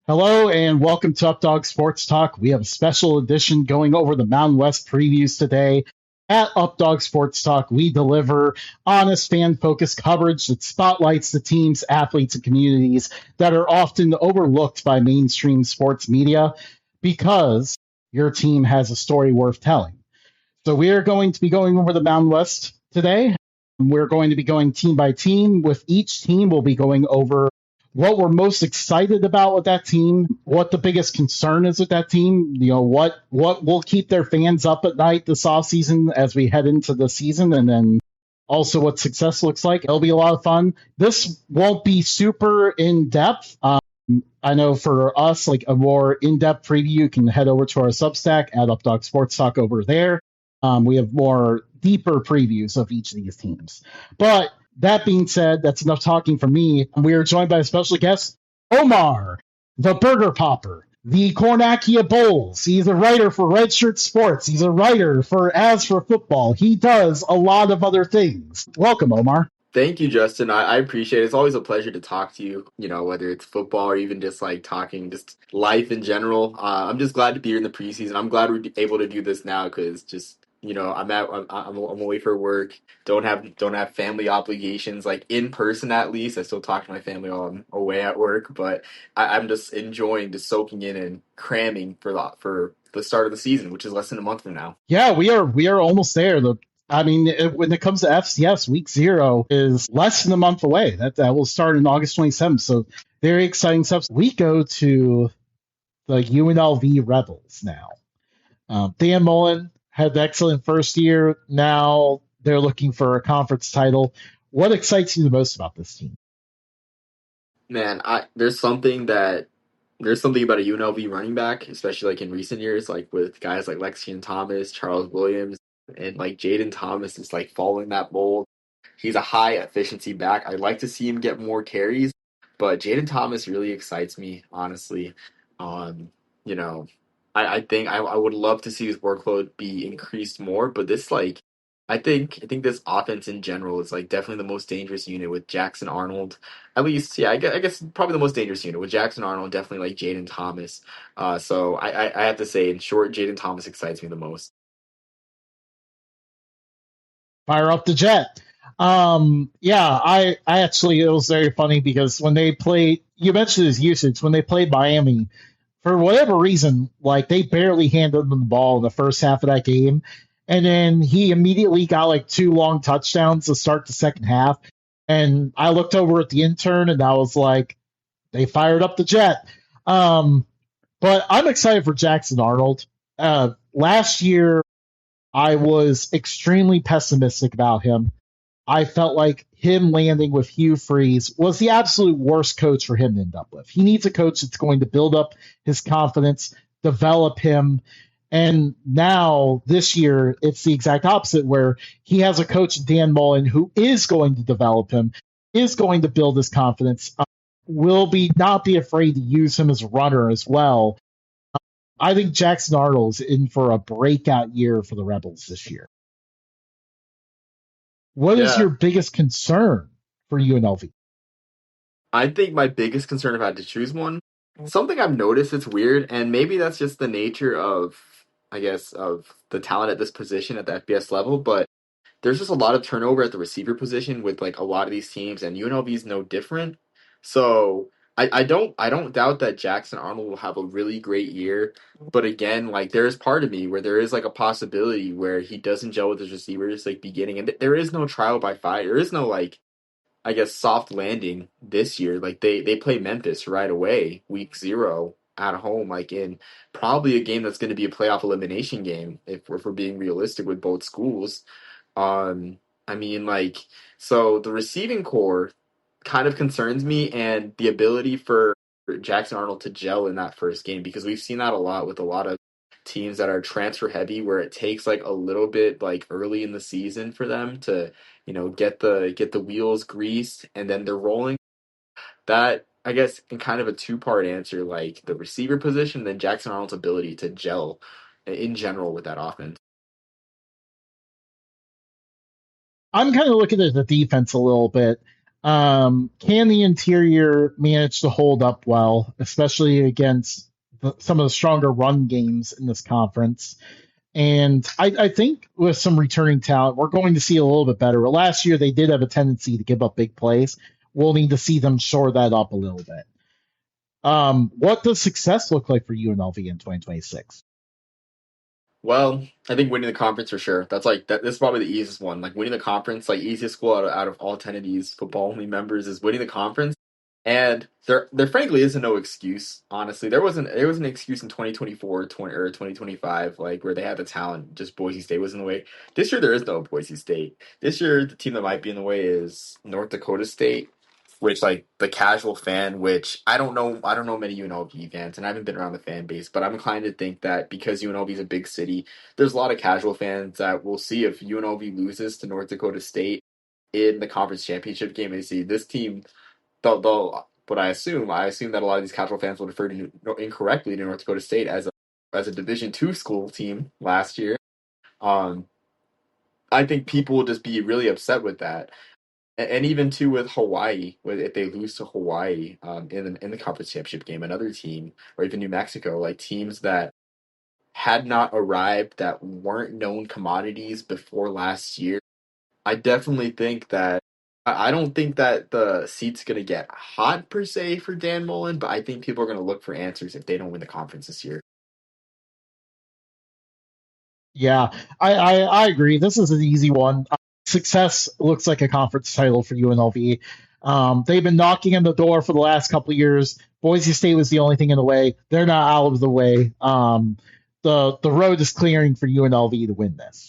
Hello and welcome to Updog Sports Talk. We have a special edition going over the Mountain West previews today. At Updog Sports Talk, we deliver honest, fan-focused coverage that spotlights the teams, athletes, and communities that are often overlooked by mainstream sports media because your team has a story worth telling. So we are going to be going over the Mountain West today. We're going to be going team by team. With each team, we'll be going over what we're most excited about with that team, what the biggest concern is with that team, what will keep their fans up at night this offseason as we head into the season, and then also what success looks like. It'll be a lot of fun. This won't be super in-depth. I know for us, like a more in-depth preview, you can head over to our Substack at Updog Sports Talk over there. We have more deeper previews of each of these teams. But that being said, that's enough talking from me. We are joined by a special guest, Omar, the Burger Popper, the Cornacchia Bowls. He's a writer for Redshirt Sports. He's a writer for As for Football. He does a lot of other things. Welcome, Omar. Thank you, Justin. I appreciate it. It's always a pleasure to talk to you, whether it's football or even just like talking just life in general. I'm just glad to be here in the preseason. I'm glad we're able to do this now because I'm away for work. Don't have family obligations like in person at least. I still talk to my family while I'm away at work, but I'm just enjoying just soaking in and cramming for the start of the season, which is less than a month from now. Yeah, we are almost there. When it comes to FCS, week 0 is less than a month away. That will start in August 27th. So very exciting stuff. We go to the UNLV Rebels now. Dan Mullen had an excellent first year. Now they're looking for a conference title. What excites you the most about this team? Man, there's something about a UNLV running back, especially like in recent years, like with guys like Lexington Thomas, Charles Williams, and like Jaden Thomas is like following that mold. He's a high efficiency back. I'd like to see him get more carries, but Jaden Thomas really excites me, honestly. Um, you know, I think I would love to see his workload be increased more, but I think this offense in general is like definitely the most dangerous unit with Jackson Arnold. At least, yeah, I guess probably the most dangerous unit with Jackson Arnold, definitely like Jaden Thomas. So I have to say, in short, Jaden Thomas excites me the most. Fire up the jet. Yeah, I actually, it was very funny because when they played, you mentioned his usage, when they played Miami, for whatever reason, like they barely handed him the ball in the first half of that game. And then he immediately got like 2 long touchdowns to start the second half. And I looked over at the intern and I was like, they fired up the jet. Um, but I'm excited for Jackson Arnold. Last year, I was extremely pessimistic about him. I felt like him landing with Hugh Freeze was the absolute worst coach for him to end up with. He needs a coach that's going to build up his confidence, develop him. And now this year, it's the exact opposite where he has a coach, Dan Mullen, who is going to develop him, is going to build his confidence, will be not be afraid to use him as a runner as well. I think Jackson Arnold's in for a breakout year for the Rebels this year. What is Yeah, your biggest concern for UNLV? I think my biggest concern if I had to choose one, something I've noticed it's weird, and maybe that's just the nature of, I guess, of the talent at this position at the FBS level, but there's just a lot of turnover at the receiver position with like a lot of these teams, and UNLV is no different. So I don't doubt that Jackson Arnold will have a really great year, but again, like there is part of me where there is like a possibility where he doesn't gel with his receivers like beginning, and there is no trial by fire. There is no like I guess soft landing this year. Like they play Memphis right away, week 0 at home, like in probably a game that's going to be a playoff elimination game if we're being realistic with both schools. Um, I mean, like, so the receiving core kind of concerns me, and the ability for Jackson Arnold to gel in that first game, because we've seen that a lot with a lot of teams that are transfer heavy, where it takes like a little bit like early in the season for them to, get the wheels greased, and then they're rolling. That I guess in kind of a two-part answer, like the receiver position, then Jackson Arnold's ability to gel in general with that offense. I'm kind of looking at the defense a little bit. Can the interior manage to hold up well, especially against some of the stronger run games in this conference? And I think with some returning talent, we're going to see a little bit better. Last year, they did have a tendency to give up big plays. We'll need to see them shore that up a little bit. What does success look like for UNLV in 2026? Well, I think winning the conference for sure. That's like that. This is probably the easiest one. Like winning the conference, like easiest school out of all 10 of these football only members is winning the conference. And there frankly isn't no excuse. Honestly, there was an excuse in 2024, 20 or 2025, like where they had the talent. Just Boise State was in the way. This year there is no Boise State. This year the team that might be in the way is North Dakota State, which like the casual fan, which I don't know many UNLV fans, and I haven't been around the fan base, but I'm inclined to think that because UNLV is a big city, there's a lot of casual fans that will see if UNLV loses to North Dakota State in the conference championship game. They see this team, they'll but I assume that a lot of these casual fans will refer to incorrectly to North Dakota State as a Division II school team last year. Um, I think people will just be really upset with that, and even too with Hawaii, if they lose to Hawaii in the conference championship game, another team, or even New Mexico, like teams that had not arrived, that weren't known commodities before last year. I definitely think that I don't think that the seat's gonna get hot per se for Dan Mullen, but I think people are gonna look for answers if they don't win the conference this year. Yeah, I agree. This is an easy one. Success looks like a conference title for UNLV. They've been knocking on the door for the last couple of years. Boise State was the only thing in the way. They're not out of the way. The road is clearing for UNLV to win this.